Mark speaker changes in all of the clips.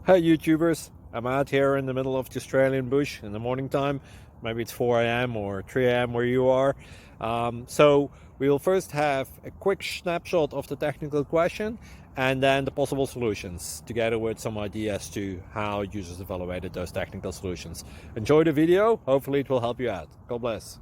Speaker 1: Hi YouTubers, I'm out here in the middle of the Australian bush in the morning time. Maybe it's 4 a.m. or 3 a.m. where you are. So we will first have a quick snapshot of the technical question and then the possible solutions, together with some ideas to how users evaluated those technical solutions. Enjoy the video, hopefully it will help you out. God bless.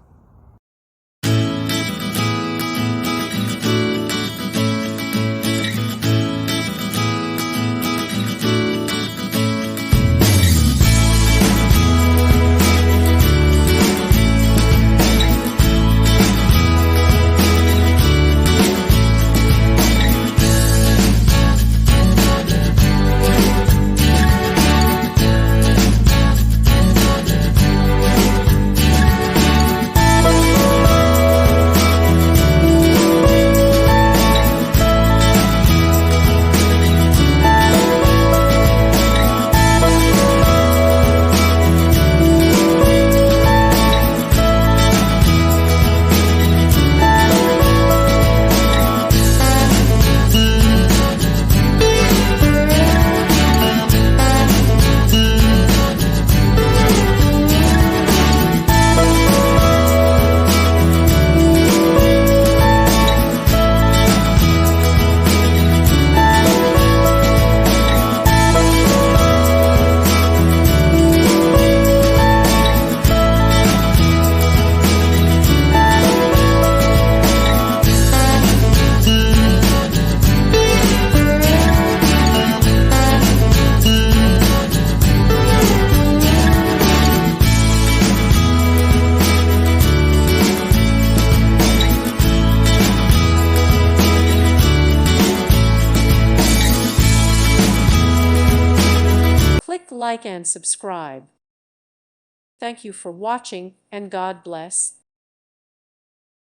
Speaker 2: Click like and subscribe. Thank you for watching, and God bless.